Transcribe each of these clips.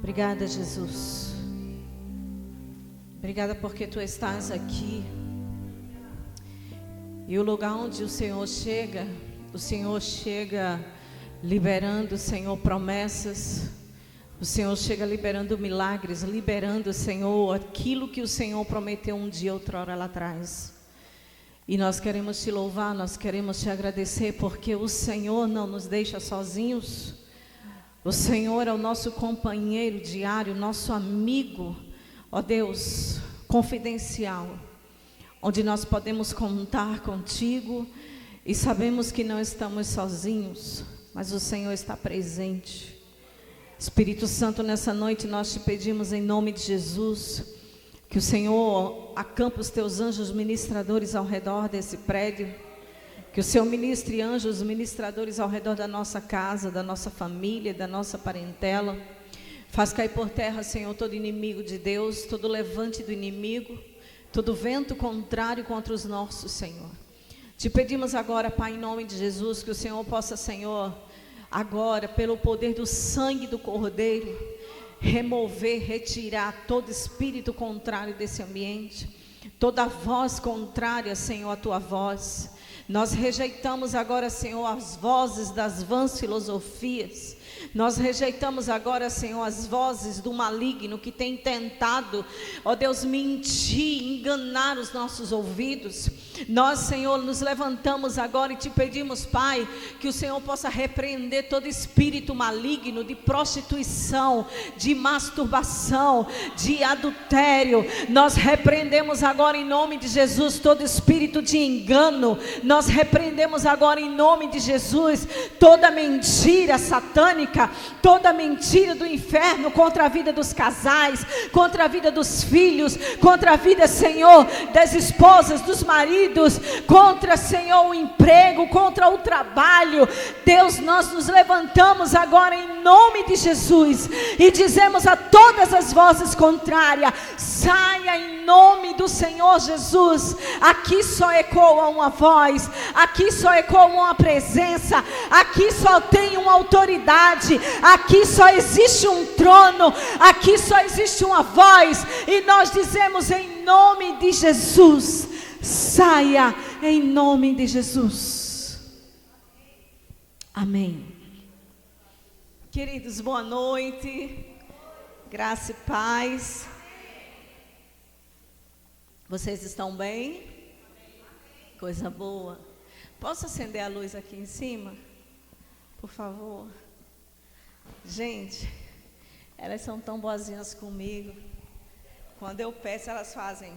Obrigada, Jesus. Obrigada porque Tu estás aqui. E o lugar onde o Senhor chega liberando, Senhor, promessas. O Senhor chega liberando milagres, liberando, Senhor, aquilo que o Senhor prometeu um dia, outrora lá atrás. E nós queremos Te louvar, nós queremos Te agradecer, porque o Senhor não nos deixa sozinhos. O Senhor é o nosso companheiro diário, nosso amigo, ó Deus, confidencial, onde nós podemos contar contigo e sabemos que não estamos sozinhos, mas o Senhor está presente. Espírito Santo, nessa noite nós Te pedimos em nome de Jesus, que o Senhor acampe os Teus anjos ministradores ao redor desse prédio, que o Senhor ministre anjos ministradores ao redor da nossa casa, da nossa família, da nossa parentela. Faz cair por terra, Senhor, todo inimigo de Deus, todo levante do inimigo, todo vento contrário contra os nossos, Senhor. Te pedimos agora, Pai, em nome de Jesus, que o Senhor possa, Senhor, agora, pelo poder do sangue do Cordeiro, remover, retirar todo espírito contrário desse ambiente, toda voz contrária, Senhor, à Tua voz. Nós rejeitamos agora, Senhor, as vozes das vãs filosofias. Nós rejeitamos agora, Senhor, as vozes do maligno que tem tentado, ó Deus, mentir, enganar os nossos ouvidos. Nós, Senhor, nos levantamos agora e Te pedimos, Pai, que o Senhor possa repreender todo espírito maligno de prostituição, de masturbação, de adultério. Nós repreendemos agora em nome de Jesus todo espírito de engano. Nós repreendemos agora em nome de Jesus toda mentira satânica, toda mentira do inferno contra a vida dos casais, contra a vida dos filhos, contra a vida, Senhor, das esposas, dos maridos, contra, Senhor, o emprego, contra o trabalho. Deus, nós nos levantamos agora em nome de Jesus e dizemos a todas as vozes contrárias: saia em nome do Senhor Jesus. Aqui só ecoa uma voz, aqui só ecoa uma presença, aqui só tem uma autoridade, aqui só existe um trono, aqui só existe uma voz, e nós dizemos em nome de Jesus: saia em nome de Jesus. Amém. Queridos, boa noite, graça e paz. Vocês estão bem? Coisa boa. Posso acender a luz aqui em cima? Por favor. Gente, elas são tão boazinhas comigo. Quando eu peço, elas fazem.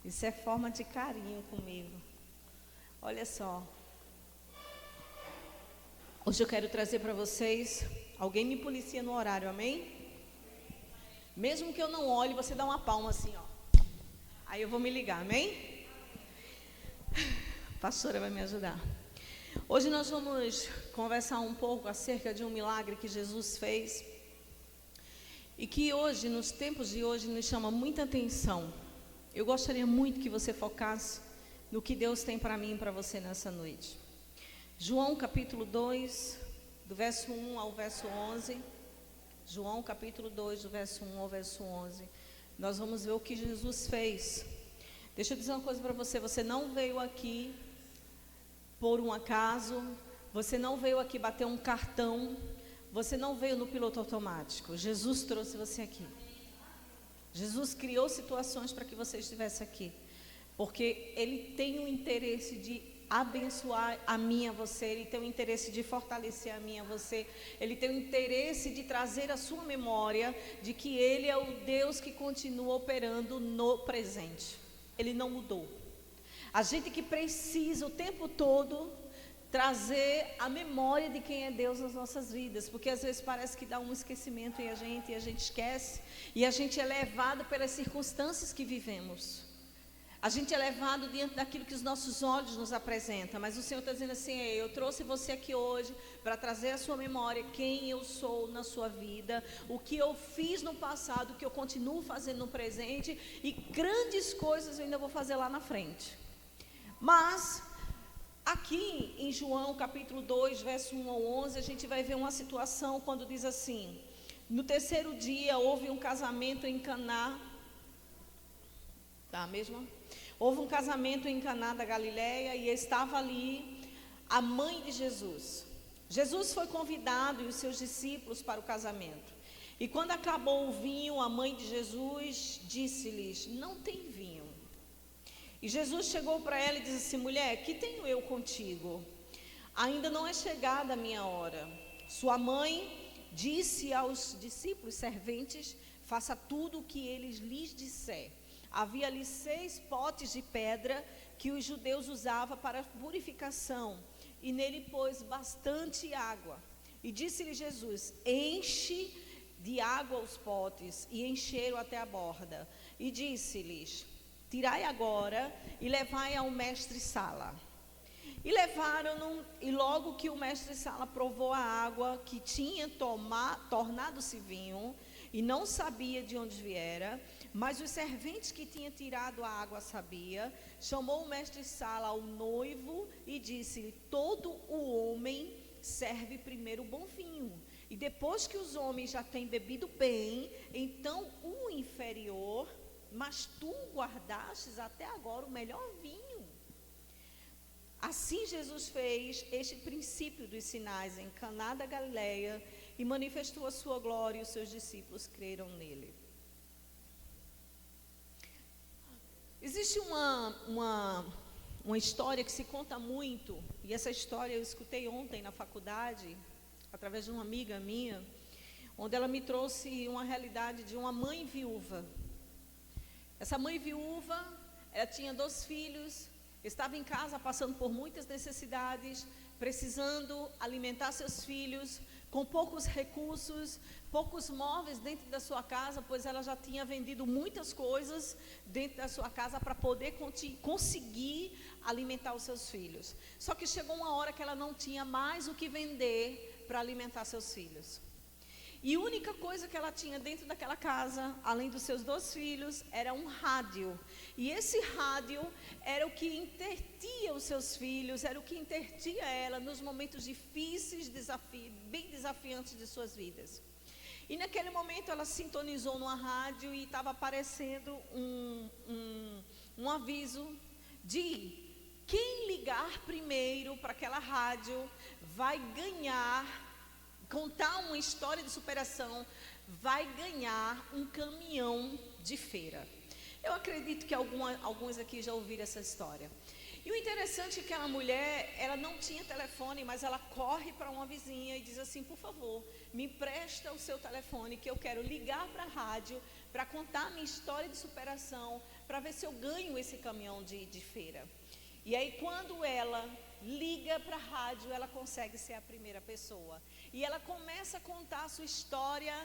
Isso é forma de carinho comigo. Olha só. Hoje eu quero trazer para vocês. Alguém me policia no horário, amém? Mesmo que eu não olhe, você dá uma palma assim, ó. Aí eu vou me ligar, amém? A pastora vai me ajudar. Hoje nós vamos conversar um pouco acerca de um milagre que Jesus fez e que hoje, nos tempos de hoje, nos chama muita atenção. Eu gostaria muito que você focasse no que Deus tem para mim e para você nessa noite. João capítulo 2, do verso 1 ao verso 11. João capítulo 2, do verso 1 ao verso 11. Nós vamos ver o que Jesus fez. Deixa eu dizer uma coisa para você. Você não veio aqui por um acaso. Você não veio aqui bater um cartão. Você não veio no piloto automático. Jesus trouxe você aqui. Jesus criou situações para que você estivesse aqui. Porque Ele tem o interesse de abençoar a mim e a você. Ele tem o interesse de fortalecer a mim e a você. Ele tem o interesse de trazer a sua memória de que Ele é o Deus que continua operando no presente. Ele não mudou. A gente que precisa o tempo todo trazer a memória de quem é Deus nas nossas vidas, porque às vezes parece que dá um esquecimento em a gente, e a gente esquece, e a gente é levado pelas circunstâncias que vivemos. A gente é levado diante daquilo que os nossos olhos nos apresentam, mas o Senhor está dizendo assim: eu trouxe você aqui hoje para trazer à sua memória quem eu sou na sua vida, o que eu fiz no passado, o que eu continuo fazendo no presente, e grandes coisas eu ainda vou fazer lá na frente. Mas aqui em João capítulo 2, verso 1 ao 11, a gente vai ver uma situação quando diz assim: No terceiro dia houve um casamento em Caná. Tá mesmo? Houve um casamento em Caná da Galileia e estava ali a mãe de Jesus. Jesus foi convidado e os seus discípulos para o casamento. E quando acabou o vinho, a mãe de Jesus disse-lhes: não tem vinho. E Jesus chegou para ela e disse assim: mulher, que tenho eu contigo? Ainda não é chegada a minha hora. Sua mãe disse aos discípulos serventes: faça tudo o que eles lhes disser. Havia ali 6 potes de pedra que os judeus usavam para purificação, e nele pôs bastante água. E disse-lhe Jesus: enche de água os potes, e encheram até a borda. E disse-lhes: tirai agora e levai ao mestre-sala. E levaram-no, e logo que o mestre-sala provou a água que tinha tornado-se vinho, e não sabia de onde viera, mas os serventes que tinham tirado a água sabia, chamou o mestre-sala ao noivo e disse-lhe: todo o homem serve primeiro o bom vinho, e depois que os homens já têm bebido bem, então o inferior, mas tu guardastes até agora o melhor vinho. Assim Jesus fez este princípio dos sinais em Caná da Galileia e manifestou a sua glória, e os seus discípulos creram nele. Existe uma história que se conta muito, e essa história eu escutei ontem na faculdade, através de uma amiga minha, onde ela me trouxe uma realidade de uma mãe viúva. Essa mãe viúva, ela tinha 2 filhos, estava em casa passando por muitas necessidades, precisando alimentar seus filhos, com poucos recursos, poucos móveis dentro da sua casa, pois ela já tinha vendido muitas coisas dentro da sua casa para poder conseguir alimentar os seus filhos. Só que chegou uma hora que ela não tinha mais o que vender para alimentar seus filhos. E a única coisa que ela tinha dentro daquela casa, além dos seus 2 filhos, era um rádio. E esse rádio era o que intertia os seus filhos, era o que intertia ela nos momentos difíceis, bem desafiantes de suas vidas. E naquele momento ela sintonizou numa rádio e estava aparecendo um aviso de quem ligar primeiro para aquela rádio vai contar uma história de superação, vai ganhar um caminhão de feira. Eu acredito que alguns aqui já ouviram essa história. E o interessante é que aquela mulher, ela não tinha telefone, mas ela corre para uma vizinha e diz assim: por favor, me empresta o seu telefone, que eu quero ligar para a rádio, para contar a minha história de superação, para ver se eu ganho esse caminhão de feira. E aí quando ela liga para a rádio, ela consegue ser a primeira pessoa. E ela começa a contar a sua história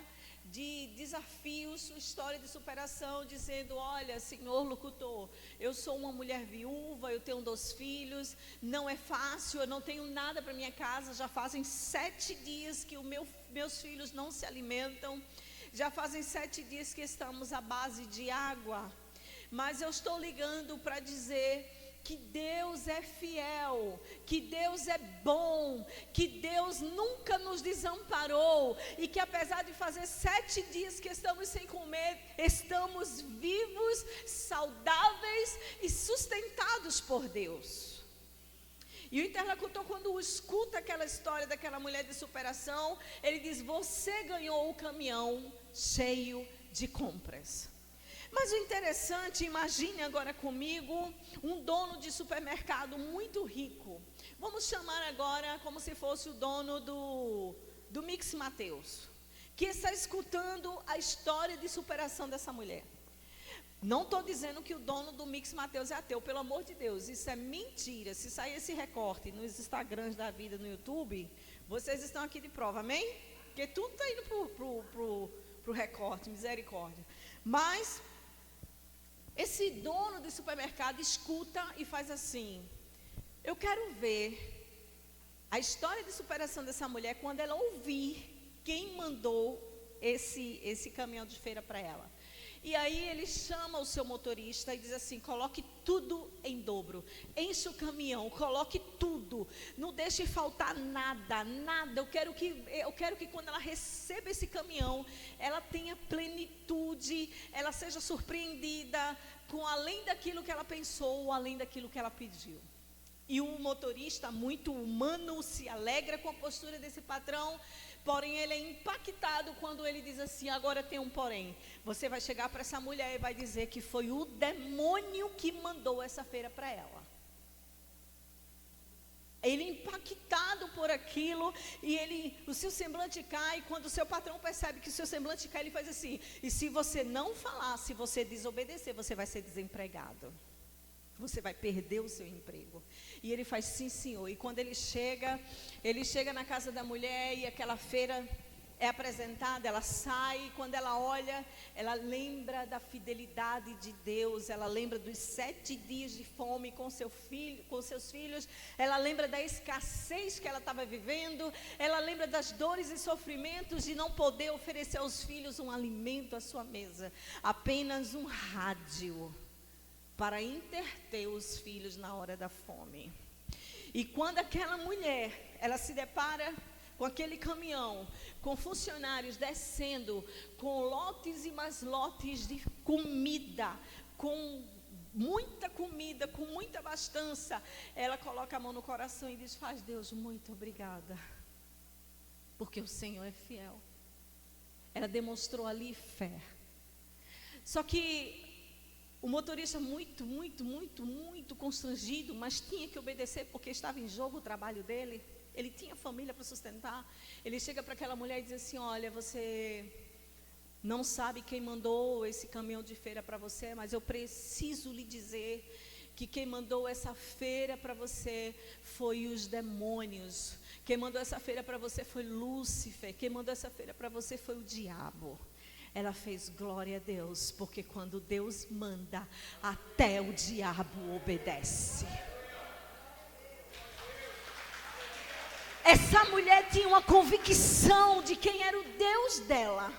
de desafios, sua história de superação, dizendo: olha, senhor locutor, eu sou uma mulher viúva, eu tenho 2 filhos, não é fácil, eu não tenho nada para minha casa, já fazem 7 dias que meus filhos não se alimentam, já fazem 7 dias que estamos à base de água, mas eu estou ligando para dizer que Deus é fiel, que Deus é bom, que Deus nunca nos desamparou, e que apesar de fazer 7 dias que estamos sem comer, estamos vivos, saudáveis e sustentados por Deus. E o interlocutor, quando escuta aquela história daquela mulher de superação, ele diz: você ganhou o caminhão cheio de compras. Mas o interessante, imagine agora comigo, um dono de supermercado muito rico. Vamos chamar agora como se fosse o dono do Mix Mateus, que está escutando a história de superação dessa mulher. Não estou dizendo que o dono do Mix Mateus é ateu, pelo amor de Deus, isso é mentira. Se sair esse recorte nos Instagrams da vida, no YouTube, vocês estão aqui de prova, amém? Porque tudo está indo pro recorte, misericórdia. Mas esse dono de supermercado escuta e faz assim: eu quero ver a história de superação dessa mulher quando ela ouvir quem mandou esse caminhão de feira para ela. E aí ele chama o seu motorista e diz assim: coloque tudo em dobro, enche o caminhão, coloque tudo. tudo, não deixe faltar nada, nada. Eu quero que quando ela receba esse caminhão, ela tenha plenitude, ela seja surpreendida com além daquilo que ela pensou, além daquilo que ela pediu. E o motorista, muito humano, se alegra com a postura desse patrão, porém ele é impactado quando ele diz assim: agora tem um porém, você vai chegar para essa mulher e vai dizer que foi o demônio que mandou essa feira para ela. Ele impactado por aquilo, e o seu semblante cai. Quando o seu patrão percebe que o seu semblante cai, ele faz assim: e se você não falar, se você desobedecer, você vai ser desempregado, você vai perder o seu emprego. E ele faz: sim, senhor. E quando ele chega na casa da mulher, e aquela feira é apresentada, ela sai, e quando ela olha, ela lembra da fidelidade de Deus, ela lembra dos 7 dias de fome com seus filhos, ela lembra da escassez que ela estava vivendo, ela lembra das dores e sofrimentos de não poder oferecer aos filhos um alimento à sua mesa, apenas um rádio para interter os filhos na hora da fome. E quando aquela mulher, ela se depara com aquele caminhão, com funcionários descendo, com lotes e mais lotes de comida, com muita comida, com muita abastança, ela coloca a mão no coração e diz: faz Deus, muito obrigada, porque o Senhor é fiel. Ela demonstrou ali fé. Só que o motorista muito constrangido, mas tinha que obedecer porque estava em jogo o trabalho dele. Ele tinha família para sustentar. Ele chega para aquela mulher e diz assim: olha, você não sabe quem mandou esse caminhão de feira para você, mas eu preciso lhe dizer que quem mandou essa feira para você foi os demônios. Quem mandou essa feira para você foi Lúcifer. Quem mandou essa feira para você foi o diabo. Ela fez: glória a Deus, porque quando Deus manda, até o diabo obedece. Essa mulher tinha uma convicção de quem era o Deus dela.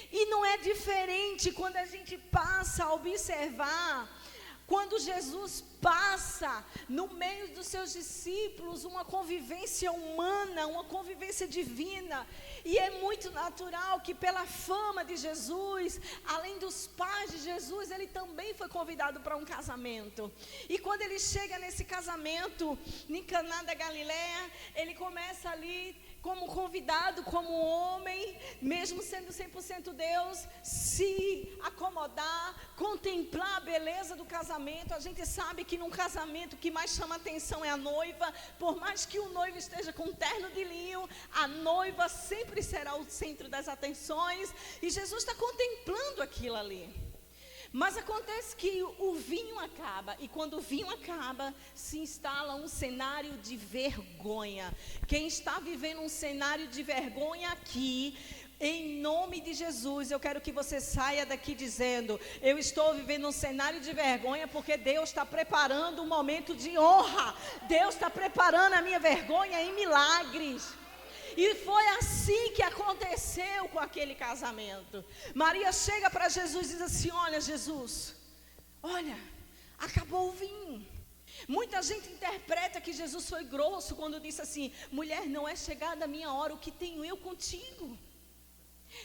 E não é diferente quando a gente passa a observar, quando Jesus passa no meio dos seus discípulos, uma convivência humana, uma convivência divina. E é muito natural que, pela fama de Jesus, além dos pais de Jesus, ele também foi convidado para um casamento. E quando ele chega nesse casamento, em Caná da Galileia, ele começa ali como convidado, como homem, mesmo sendo 100% Deus, se acomodar, contemplar a beleza do casamento. A gente sabe que num casamento o que mais chama atenção é a noiva. Por mais que o noivo esteja com um terno de linho, a noiva sempre será o centro das atenções, e Jesus está contemplando aquilo ali. Mas acontece que o vinho acaba, e quando o vinho acaba, se instala um cenário de vergonha. Quem está vivendo um cenário de vergonha aqui, em nome de Jesus, eu quero que você saia daqui dizendo: eu estou vivendo um cenário de vergonha, porque Deus está preparando um momento de honra. Deus está preparando a minha vergonha em milagres. E foi assim que aconteceu com aquele casamento. Maria chega para Jesus e diz assim: olha, Jesus, olha, acabou o vinho. Muita gente interpreta que Jesus foi grosso quando disse assim: mulher, não é chegada a minha hora, o que tenho eu contigo?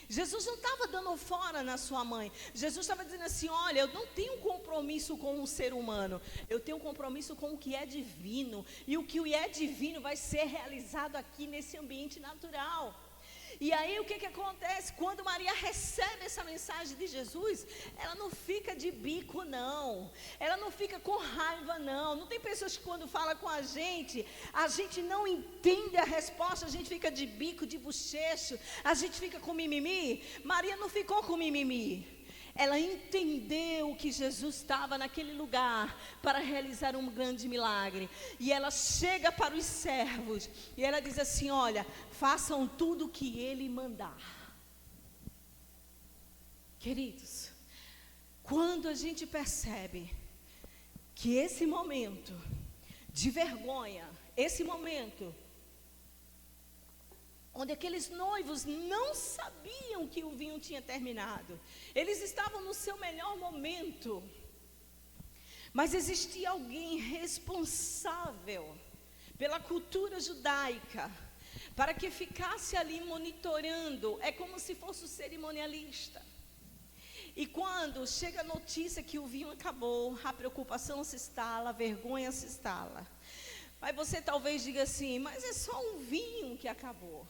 Jesus não estava dando fora na sua mãe. Jesus estava dizendo assim: olha, eu não tenho compromisso com o ser humano, eu tenho compromisso com o que é divino. E o que é divino vai ser realizado aqui nesse ambiente natural. E aí o que acontece? Quando Maria recebe essa mensagem de Jesus, ela não fica de bico não, ela não fica com raiva não. Não tem pessoas que quando falam com a gente não entende a resposta, a gente fica de bico, de bochecho, a gente fica com mimimi. Maria não ficou com mimimi. Ela entendeu que Jesus estava naquele lugar para realizar um grande milagre. E ela chega para os servos e ela diz assim: olha, façam tudo o que ele mandar. Queridos, quando a gente percebe que esse momento de vergonha, esse momento onde aqueles noivos não sabiam que o vinho tinha terminado, eles estavam no seu melhor momento, mas existia alguém responsável pela cultura judaica, para que ficasse ali monitorando. É como se fosse o cerimonialista. E quando chega a notícia que o vinho acabou, a preocupação se instala, a vergonha se instala. Aí você talvez diga assim, mas é só um vinho que acabou.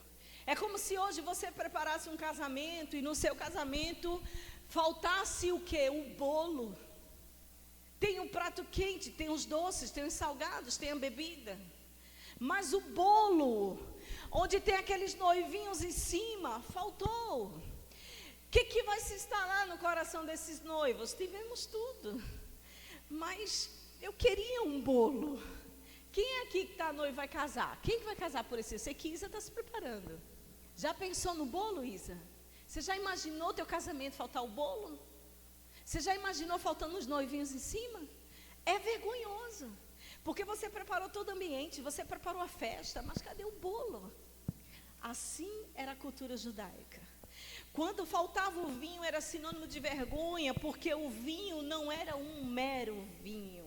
É como se hoje você preparasse um casamento e no seu casamento faltasse o quê? O bolo. Tem um prato quente, tem os doces, tem os salgados, tem a bebida. Mas o bolo, onde tem aqueles noivinhos em cima, faltou. O que vai se instalar no coração desses noivos? Tivemos tudo, mas eu queria um bolo. Quem é aqui que está noivo e vai casar? Quem que vai casar por esse? Você que Isa está se preparando. Já pensou no bolo, Isa? Você já imaginou teu casamento faltar o bolo? Você já imaginou faltando os noivinhos em cima? É vergonhoso, porque você preparou todo o ambiente, você preparou a festa, mas cadê o bolo? Assim era a cultura judaica. Quando faltava o vinho era sinônimo de vergonha, porque o vinho não era um mero vinho.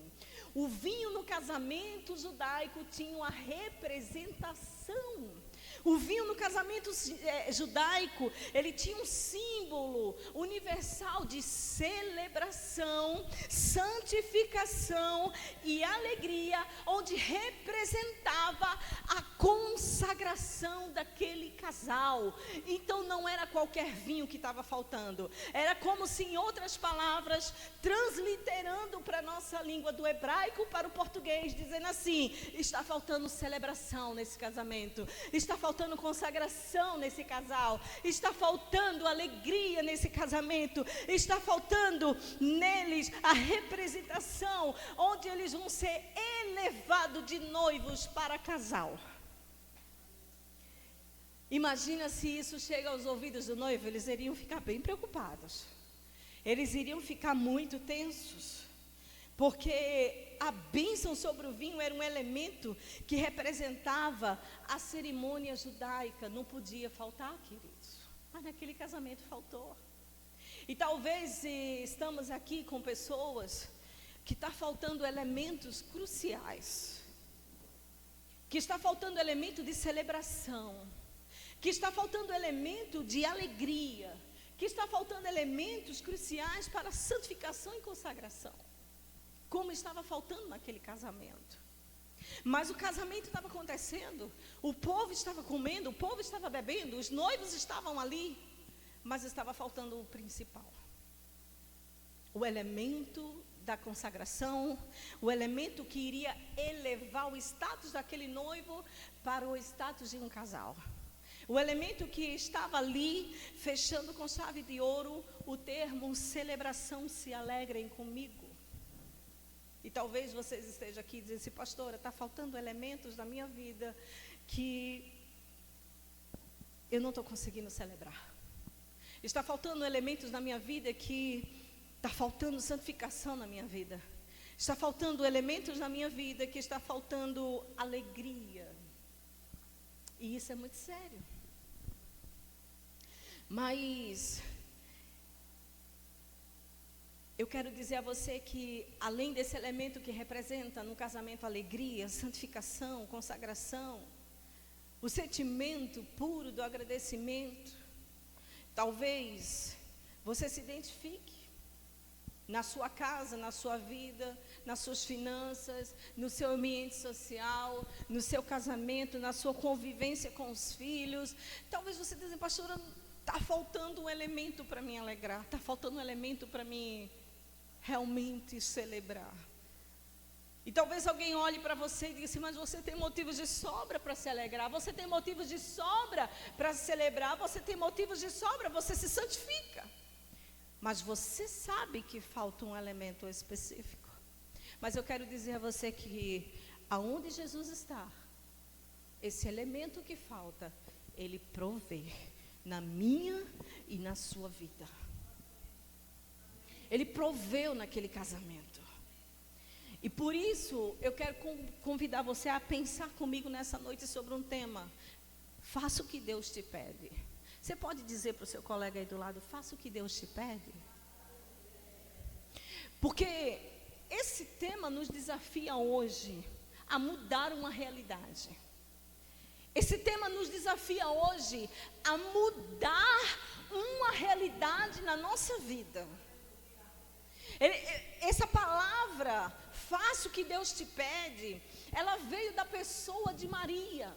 O vinho no casamento judaico tinha uma representação. O vinho no casamento judaico, ele tinha um símbolo universal de celebração, santificação e alegria, onde representava a consagração daquele casal. Então não era qualquer vinho que estava faltando, era como se, em outras palavras, transliterando para a nossa língua do hebraico para o português, dizendo assim: está faltando celebração nesse casamento, está faltando consagração nesse casal, está faltando alegria nesse casamento, está faltando neles a representação, onde eles vão ser elevados de noivos para casal. Imagina se isso chega aos ouvidos do noivo, eles iriam ficar bem preocupados, eles iriam ficar muito tensos, porque a bênção sobre o vinho era um elemento que representava a cerimônia judaica. Não podia faltar, queridos, mas naquele casamento faltou. E talvez estamos aqui com pessoas que está faltando elementos cruciais, que está faltando elemento de celebração, que está faltando elemento de alegria, que está faltando elementos cruciais para santificação e consagração, como estava faltando naquele casamento. Mas o casamento estava acontecendo, o povo estava comendo, o povo estava bebendo, os noivos estavam ali, mas estava faltando o principal, o elemento da consagração, o elemento que iria elevar o status daquele noivo para o status de um casal, o elemento que estava ali, fechando com chave de ouro o termo celebração, se alegrem comigo. E talvez vocês estejam aqui dizendo assim: pastora, está faltando elementos na minha vida que eu não estou conseguindo celebrar. Está faltando elementos na minha vida que está faltando santificação na minha vida. Está faltando elementos na minha vida que está faltando alegria. E isso é muito sério. Mas eu quero dizer a você que, além desse elemento que representa no casamento alegria, santificação, consagração, o sentimento puro do agradecimento, talvez você se identifique na sua casa, na sua vida, nas suas finanças, no seu ambiente social, no seu casamento, na sua convivência com os filhos. Talvez você diga: pastora, está faltando um elemento para me alegrar, está faltando um elemento para me realmente celebrar. E talvez alguém olhe para você e diga assim: mas você tem motivos de sobra para se alegrar, você tem motivos de sobra para celebrar, você tem motivos de sobra, você se santifica. Mas você sabe que falta um elemento específico. Mas eu quero dizer a você que aonde Jesus está, esse elemento que falta, Ele provê na minha e na sua vida. Ele proveu naquele casamento. E por isso eu quero convidar você a pensar comigo nessa noite sobre um tema: faça o que Deus te pede. Você pode dizer para o seu colega aí do lado: faça o que Deus te pede? Porque esse tema nos desafia hoje a mudar uma realidade. Esse tema nos desafia hoje a mudar uma realidade na nossa vida. Essa palavra, faça o que Deus te pede, ela veio da pessoa de Maria.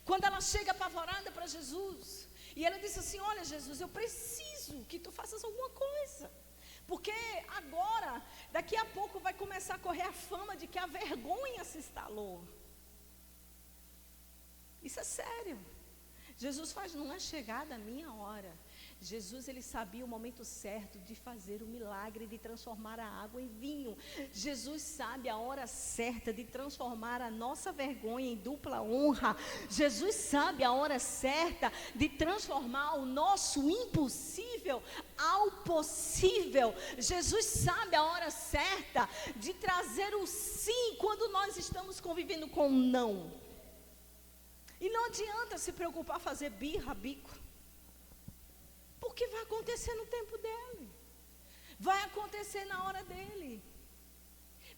Quando ela chega apavorada para Jesus, e ela disse assim: olha Jesus, eu preciso que tu faças alguma coisa. Porque agora, daqui a pouco vai começar a correr a fama de que a vergonha se instalou. Isso é sério. Jesus faz, não é chegada a minha hora. Jesus, ele sabia o momento certo de fazer o milagre de transformar a água em vinho. Jesus sabe a hora certa de transformar a nossa vergonha em dupla honra. Jesus sabe a hora certa de transformar o nosso impossível ao possível. Jesus sabe a hora certa de trazer o sim quando nós estamos convivendo com o não. E não adianta se preocupar fazer birra, bico. Porque vai acontecer no tempo dele. Vai acontecer na hora dele.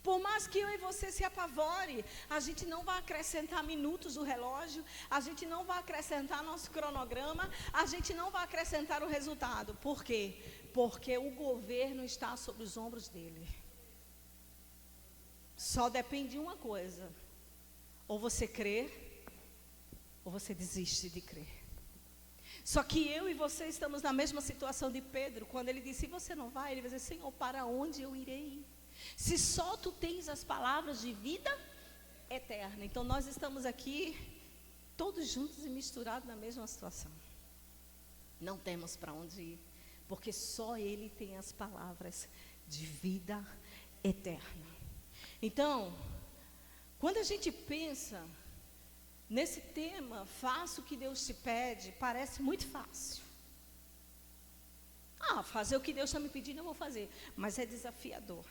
Por mais que eu e você se apavore, a gente não vai acrescentar minutos do relógio, a gente não vai acrescentar nosso cronograma, a gente não vai acrescentar o resultado. Por quê? Porque o governo está sobre os ombros dele. Só depende de uma coisa: ou você crê, ou você desiste de crer. Só que eu e você estamos na mesma situação de Pedro. Quando ele disse: se você não vai, ele vai dizer: Senhor, para onde eu irei? Se só tu tens as palavras de vida eterna. Então nós estamos aqui todos juntos e misturados na mesma situação. Não temos para onde ir, porque só ele tem as palavras de vida eterna. Então, quando a gente pensa nesse tema, faça o que Deus te pede, parece muito fácil. Fazer o que Deus está me pedindo eu vou fazer, mas é desafiador.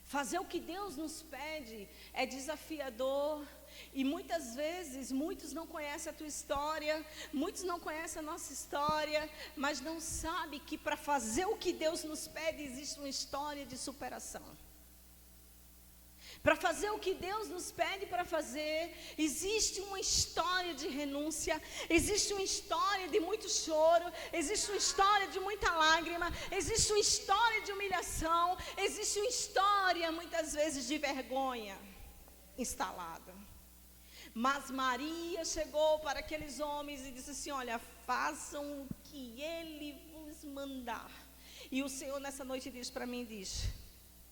Fazer o que Deus nos pede é desafiador. E muitas vezes, muitos não conhecem a tua história, muitos não conhecem a nossa história, mas não sabem que para fazer o que Deus nos pede existe uma história de superação. Para fazer o que Deus nos pede para fazer, existe uma história de renúncia, existe uma história de muito choro, existe uma história de muita lágrima, existe uma história de humilhação, existe uma história muitas vezes de vergonha instalada. Mas Maria chegou para aqueles homens e disse assim: olha, façam o que Ele vos mandar. E o Senhor nessa noite diz para mim,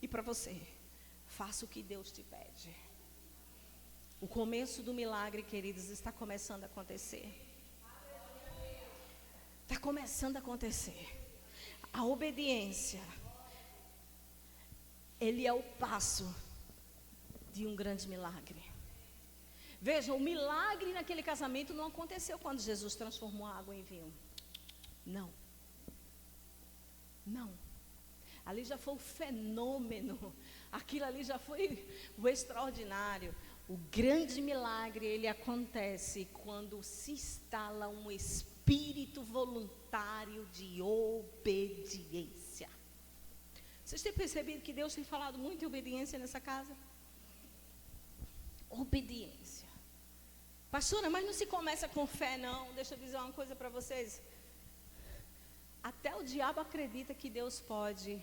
e para você: faça o que Deus te pede. O começo do milagre, queridos, está começando a acontecer. Está começando a acontecer. A obediência, ele é o passo de um grande milagre. Veja, o milagre naquele casamento não aconteceu quando Jesus transformou a água em vinho. Não. Ali já foi o fenômeno. Aquilo ali já foi o extraordinário. O grande milagre, ele acontece quando se instala um espírito voluntário de obediência. Vocês têm percebido que Deus tem falado muito em obediência nessa casa? Obediência. Pastora, mas não se começa com fé, não. Deixa eu dizer uma coisa para vocês. Até o diabo acredita que Deus pode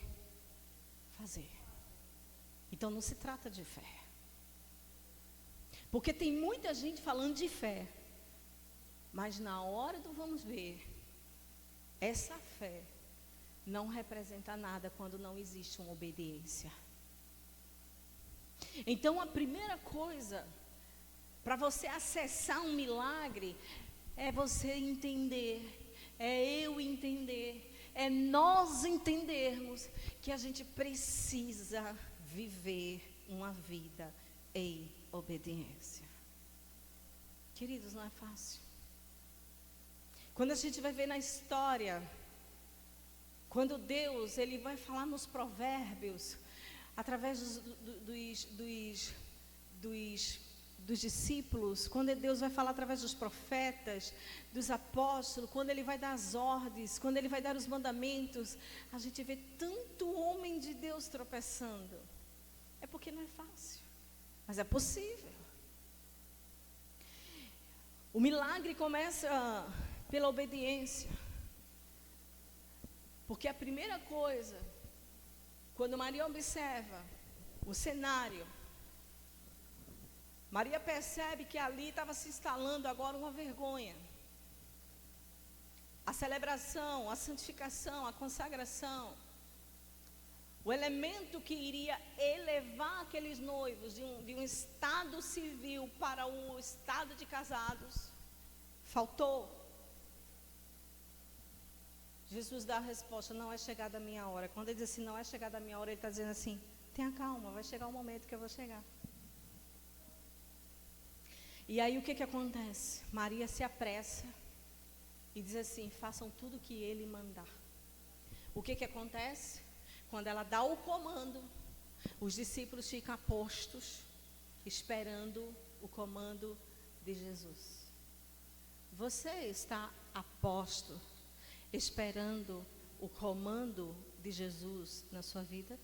fazer. Então não se trata de fé. Porque tem muita gente falando de fé, mas na hora do vamos ver, essa fé não representa nada quando não existe uma obediência. Então a primeira coisa para você acessar um milagre é você entender, é eu entender, é nós entendermos que a gente precisa viver uma vida em obediência. Queridos, não é fácil. Quando a gente vai ver na história, quando Deus, ele vai falar nos provérbios, através dos discípulos, quando Deus vai falar através dos profetas, dos apóstolos, quando Ele vai dar as ordens, quando Ele vai dar os mandamentos, a gente vê tanto homem de Deus tropeçando. É porque não é fácil. Mas é possível. O milagre começa pela obediência. Porque a primeira coisa, quando Maria observa o cenário, Maria percebe que ali estava se instalando agora uma vergonha. A celebração, a santificação, a consagração, o elemento que iria elevar aqueles noivos de um estado civil para o estado de casados, faltou. Jesus dá a resposta: não é chegada a minha hora. Quando ele diz assim, não é chegada a minha hora, ele está dizendo assim: tenha calma, vai chegar o momento que eu vou chegar. E aí o que acontece? Maria se apressa e diz assim: façam tudo o que ele mandar. O que acontece? Quando ela dá o comando, os discípulos ficam apostos, esperando o comando de Jesus. Você está aposto, esperando o comando de Jesus na sua vida?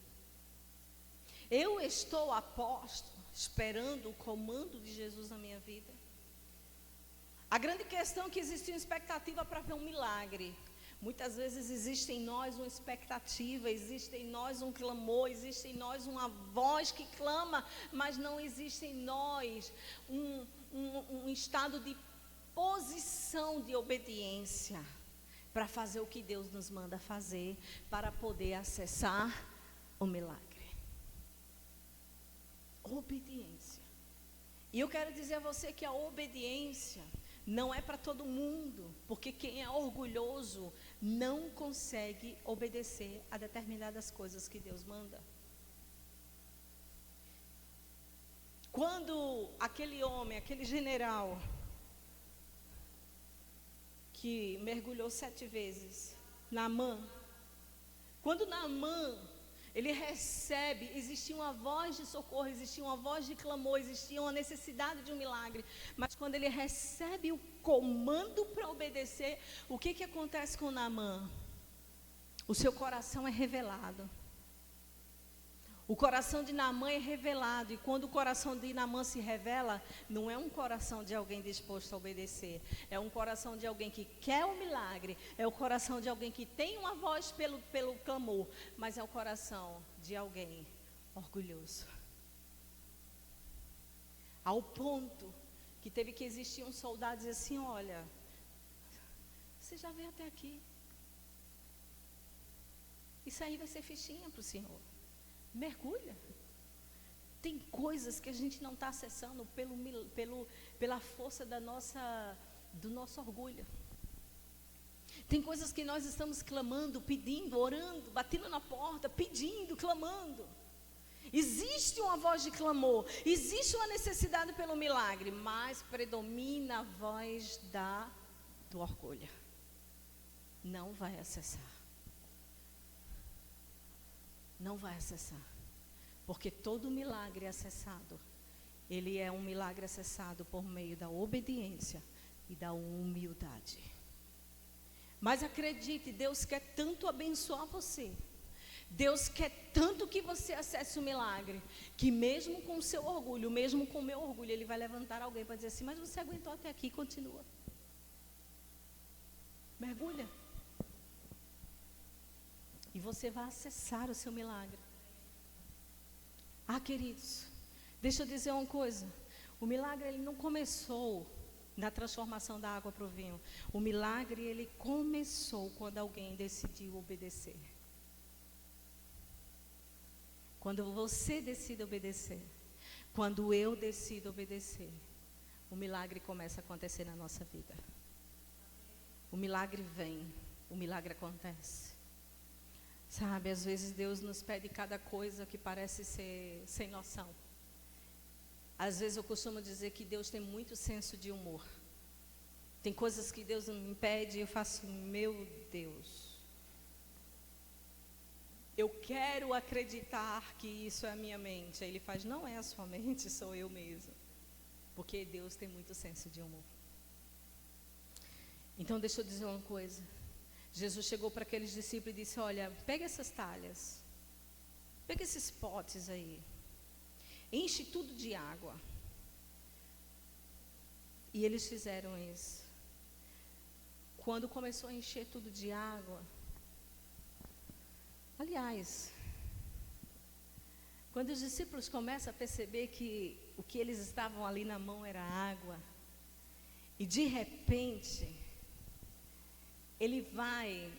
Eu estou aposto, esperando o comando de Jesus na minha vida? A grande questão é que existe uma expectativa para ver um milagre. Muitas vezes existe em nós uma expectativa, existe em nós um clamor, existe em nós uma voz que clama, mas não existe em nós um estado de posição de obediência para fazer o que Deus nos manda fazer, para poder acessar o milagre. Obediência. E eu quero dizer a você que a obediência não é para todo mundo, porque quem é orgulhoso não consegue obedecer a determinadas coisas que Deus manda. Quando aquele homem, aquele general, que mergulhou 7 vezes, Naamã, quando Naamã, ele recebe, existia uma voz de socorro, existia uma voz de clamor, existia uma necessidade de um milagre, mas quando ele recebe o comando para obedecer, o que acontece com Naamã? O seu coração é revelado. O coração de Naamã é revelado, e quando o coração de Naamã se revela, não é um coração de alguém disposto a obedecer, é um coração de alguém que quer o milagre, é o coração de alguém que tem uma voz pelo clamor, mas é o coração de alguém orgulhoso. Ao ponto que teve que existir um soldado dizer assim: olha, você já veio até aqui, isso aí vai ser fichinha para o Senhor. Mergulha. Tem coisas que a gente não está acessando pela força do nosso orgulho. Tem coisas que nós estamos clamando, pedindo, orando, batendo na porta, pedindo, clamando. Existe uma voz de clamor, existe uma necessidade pelo milagre, mas predomina a voz do orgulho. Não vai acessar. Não vai acessar, porque todo milagre acessado, ele é um milagre acessado por meio da obediência e da humildade. Mas acredite, Deus quer tanto abençoar você, Deus quer tanto que você acesse o milagre, que mesmo com o seu orgulho, mesmo com o meu orgulho, Ele vai levantar alguém para dizer assim: mas você aguentou até aqui, continua. Mergulha. E você vai acessar o seu milagre. Queridos, deixa eu dizer uma coisa. O milagre, ele não começou na transformação da água para o vinho. O milagre, ele começou quando alguém decidiu obedecer. Quando você decide obedecer, quando eu decido obedecer, o milagre começa a acontecer na nossa vida. O milagre vem, o milagre acontece. Sabe, às vezes Deus nos pede cada coisa que parece ser sem noção. Às vezes eu costumo dizer que Deus tem muito senso de humor. Tem coisas que Deus me pede e eu faço: meu Deus, eu quero acreditar que isso é a minha mente. Aí Ele faz: não é a sua mente, sou eu mesmo. Porque Deus tem muito senso de humor. Então deixa eu dizer uma coisa. Jesus chegou para aqueles discípulos e disse: olha, pega essas talhas, pega esses potes aí. enche tudo de água. E eles fizeram isso. Quando começou a encher tudo de água, aliás, quando os discípulos começam a perceber que o que eles estavam ali na mão era água, e de repente, ele vai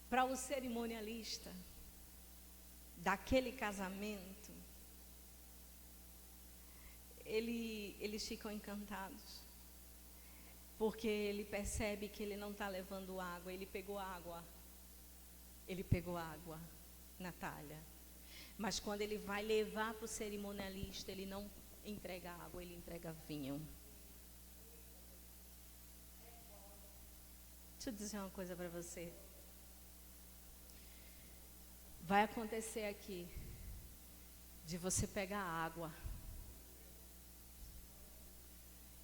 para o cerimonialista daquele casamento, eles ficam encantados, porque ele percebe que ele não está levando água, ele pegou água na talha, mas quando ele vai levar para o cerimonialista, ele não entrega água, ele entrega vinho. Deixa eu dizer uma coisa para você. Vai acontecer aqui de você pegar água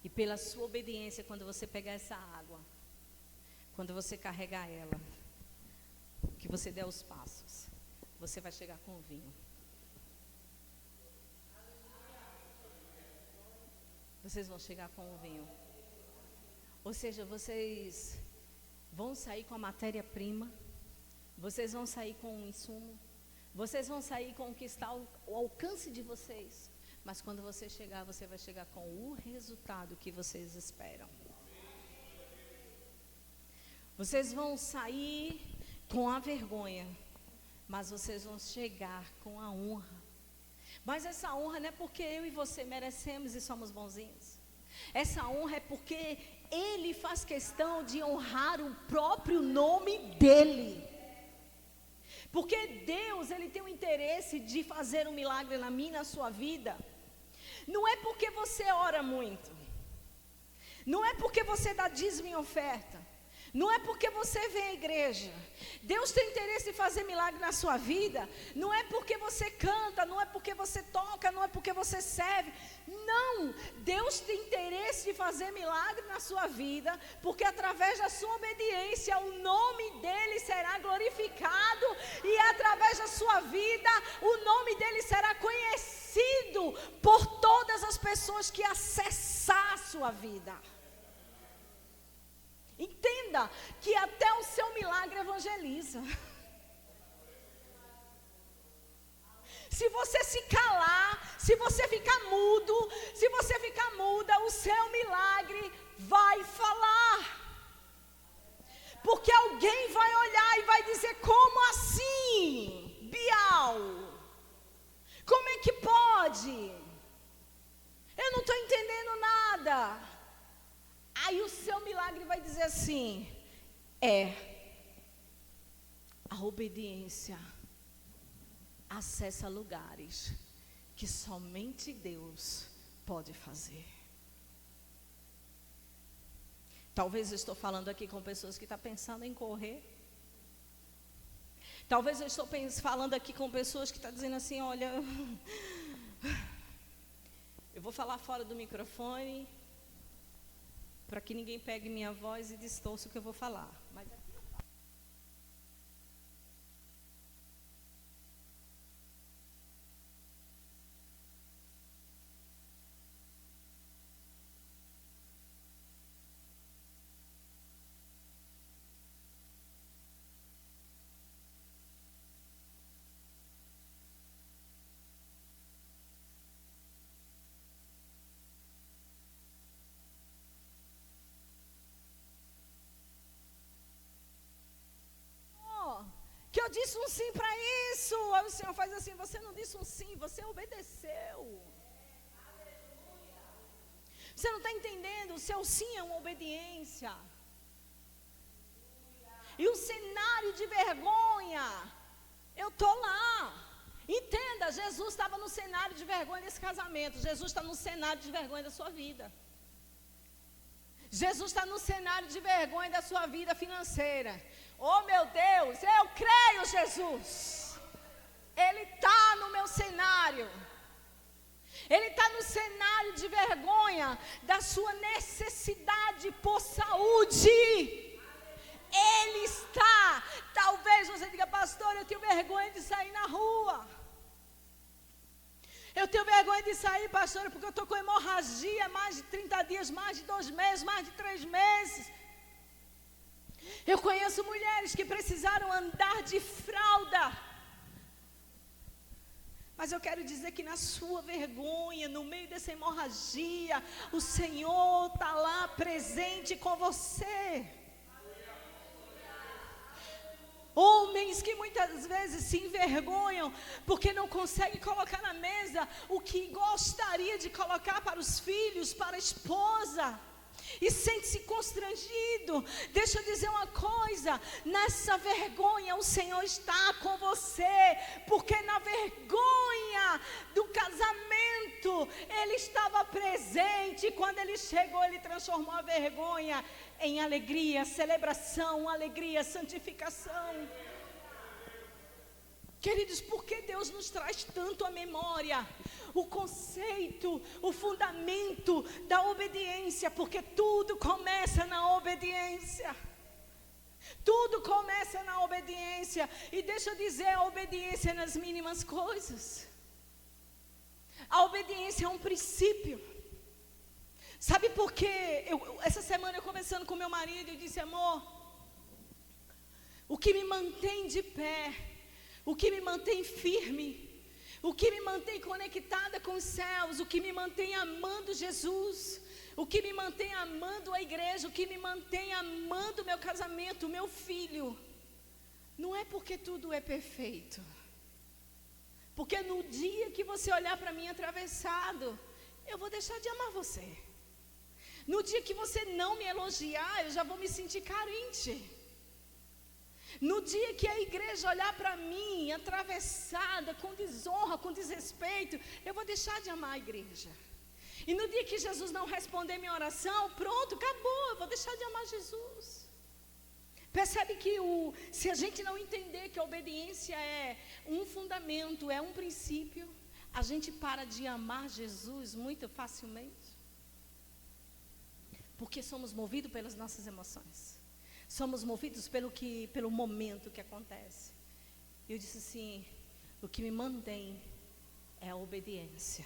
e pela sua obediência, quando você pegar essa água, quando você carregar ela, que você der os passos, você vai chegar com o vinho. Vocês vão chegar com o vinho. Ou seja, vocês vão sair com a matéria-prima, vocês vão sair com o insumo, vocês vão sair com o que está ao alcance de vocês, mas quando você chegar, você vai chegar com o resultado que vocês esperam. Vocês vão sair com a vergonha, mas vocês vão chegar com a honra. Mas essa honra não é porque eu e você merecemos e somos bonzinhos. Essa honra é porque Ele faz questão de honrar o próprio nome dEle. Porque Deus, Ele tem o interesse de fazer um milagre na minha e na sua vida. Não é porque você ora muito. Não é porque você dá dízimo em oferta. Não é porque você vem à igreja. Deus tem interesse em fazer milagre na sua vida. Não é porque você canta, não é porque você toca, não é porque você serve. Não, Deus tem interesse de fazer milagre na sua vida, porque através da sua obediência o nome dEle será glorificado, e através da sua vida o nome dEle será conhecido por todas as pessoas que acessar a sua vida. Entenda que até o seu milagre evangeliza. Se você se calar, se você ficar mudo, se você ficar muda, o seu milagre vai falar. Porque alguém vai olhar e vai dizer: como assim, Bial? Como é que pode? Eu não estou entendendo nada. Aí o seu milagre vai dizer assim: a obediência acessa lugares que somente Deus pode fazer. Talvez eu estou falando aqui com pessoas que estão pensando em correr. Talvez eu estou falando aqui com pessoas que estão dizendo assim: olha, eu vou falar fora do microfone, para que ninguém pegue minha voz e distorça o que eu vou falar. Mas aqui eu falo. Que eu disse um sim para isso. Aí o Senhor faz assim: você não disse um sim, você obedeceu. Você não está entendendo, o seu sim é uma obediência. E o cenário de vergonha, eu estou lá. Entenda, Jesus estava no cenário de vergonha desse casamento. Jesus está no cenário de vergonha da sua vida. Jesus está no cenário de vergonha da sua vida financeira. Oh meu Deus, eu creio, Jesus. Ele está no meu cenário. Ele está no cenário de vergonha da sua necessidade por saúde. Ele está. Talvez você diga: pastor, eu tenho vergonha de sair na rua. Eu tenho vergonha de sair, pastora, porque eu estou com hemorragia, mais de 30 dias, mais de 2 meses, mais de 3 meses. Eu conheço mulheres que precisaram andar de fralda. Mas eu quero dizer que na sua vergonha, no meio dessa hemorragia, o Senhor está lá presente com você. Homens que muitas vezes se envergonham porque não conseguem colocar na mesa o que gostaria de colocar para os filhos, para a esposa. E sente-se constrangido. Deixa eu dizer uma coisa, nessa vergonha o Senhor está com você, porque na vergonha do casamento Ele estava presente. Quando Ele chegou, Ele transformou a vergonha em alegria, celebração, alegria, santificação. Queridos, por que Deus nos traz tanto à memória o conceito, o fundamento da obediência? Porque tudo começa na obediência. Tudo começa na obediência. E deixa eu dizer, a obediência nas mínimas coisas. A obediência é um princípio. Sabe por quê? Essa semana eu conversando com meu marido, eu disse: amor, o que me mantém de pé, o que me mantém firme, o que me mantém conectada com os céus, o que me mantém amando Jesus, o que me mantém amando a igreja, o que me mantém amando o meu casamento, o meu filho, não é porque tudo é perfeito. Porque no dia que você olhar para mim atravessado, eu vou deixar de amar você. No dia que você não me elogiar, eu já vou me sentir carente. No dia que a igreja olhar para mim atravessada, com desonra, com desrespeito, eu vou deixar de amar a igreja. E no dia que Jesus não responder minha oração, pronto, acabou, eu vou deixar de amar Jesus. Percebe que se a gente não entender que a obediência é um fundamento, é um princípio, a gente para de amar Jesus muito facilmente. Porque somos movidos pelas nossas emoções. Somos movidos pelo momento que acontece. Eu disse assim: o que me mantém é a obediência.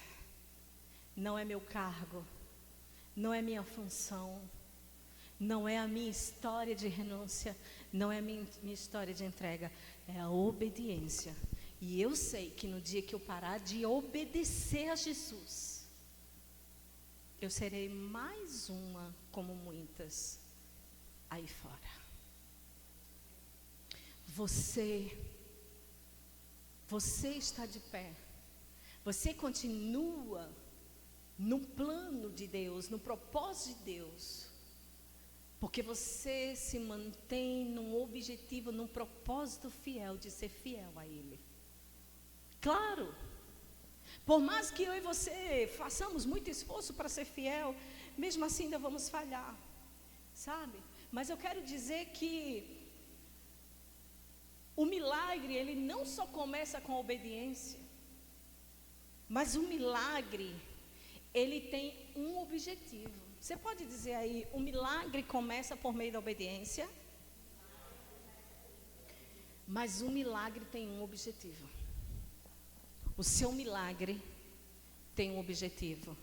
Não é meu cargo, não é minha função, não é a minha história de renúncia, não é a minha história de entrega, é a obediência. E eu sei que no dia que eu parar de obedecer a Jesus, eu serei mais uma como muitas aí fora. Você está de pé. Você continua no plano de Deus, no propósito de Deus. Porque você se mantém num objetivo, num propósito fiel de ser fiel a Ele. Claro, por mais que eu e você façamos muito esforço para ser fiel, mesmo assim ainda vamos falhar, sabe? Mas eu quero dizer que o milagre, ele não só começa com a obediência, mas o milagre, ele tem um objetivo. Você pode dizer aí, o milagre começa por meio da obediência, mas o milagre tem um objetivo. O seu milagre tem um objetivo.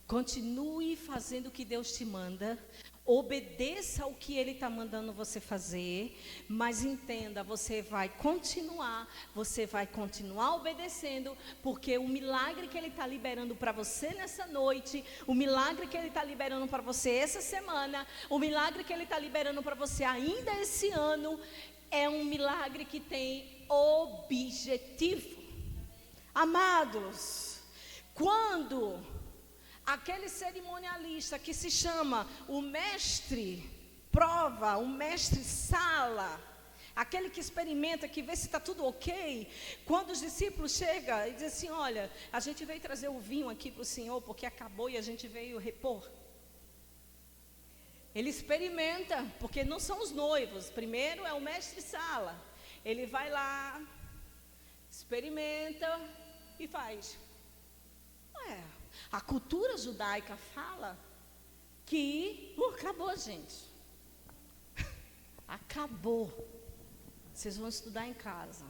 Continue fazendo o que Deus te manda, obedeça o que Ele está mandando você fazer, mas entenda, você vai continuar obedecendo, porque o milagre que Ele está liberando para você nessa noite, o milagre que Ele está liberando para você essa semana, o milagre que Ele está liberando para você ainda esse ano, é um milagre que tem objetivo. Amados, quando aquele cerimonialista que se chama o mestre prova, o mestre sala, aquele que experimenta, que vê se está tudo ok, quando os discípulos chegam e dizem assim: olha, a gente veio trazer o vinho aqui para o Senhor, porque acabou e a gente veio repor. Ele experimenta, porque não são os noivos, primeiro é o mestre sala, ele vai lá, experimenta e faz. A cultura judaica fala que acabou, gente. Acabou. Vocês vão estudar em casa.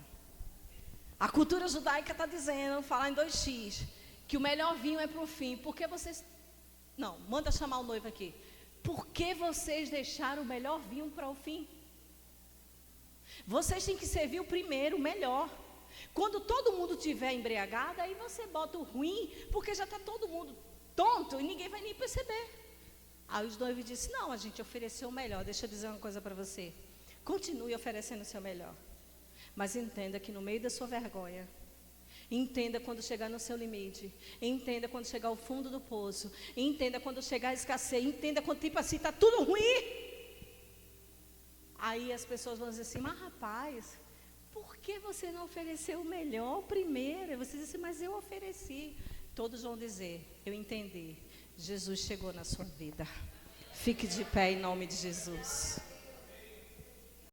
A cultura judaica está dizendo, falar em 2x, que o melhor vinho é para o fim. Porque vocês... Não, manda chamar o noivo aqui. Por que vocês deixaram o melhor vinho para o fim? Vocês têm que servir o primeiro, o melhor. Quando todo mundo estiver embriagado, aí você bota o ruim, porque já está todo mundo tonto e ninguém vai nem perceber. Aí os noivos disseram, não, a gente ofereceu o melhor. Deixa eu dizer uma coisa para você. Continue oferecendo o seu melhor. Mas entenda que no meio da sua vergonha, entenda quando chegar no seu limite, entenda quando chegar ao fundo do poço, entenda quando chegar a escassez, entenda quando tipo assim, está tudo ruim. Aí as pessoas vão dizer assim, mas rapaz, por que você não ofereceu o melhor primeiro? E você diz assim, mas eu ofereci. Todos vão dizer, eu entendi, Jesus chegou na sua vida. Fique de pé em nome de Jesus.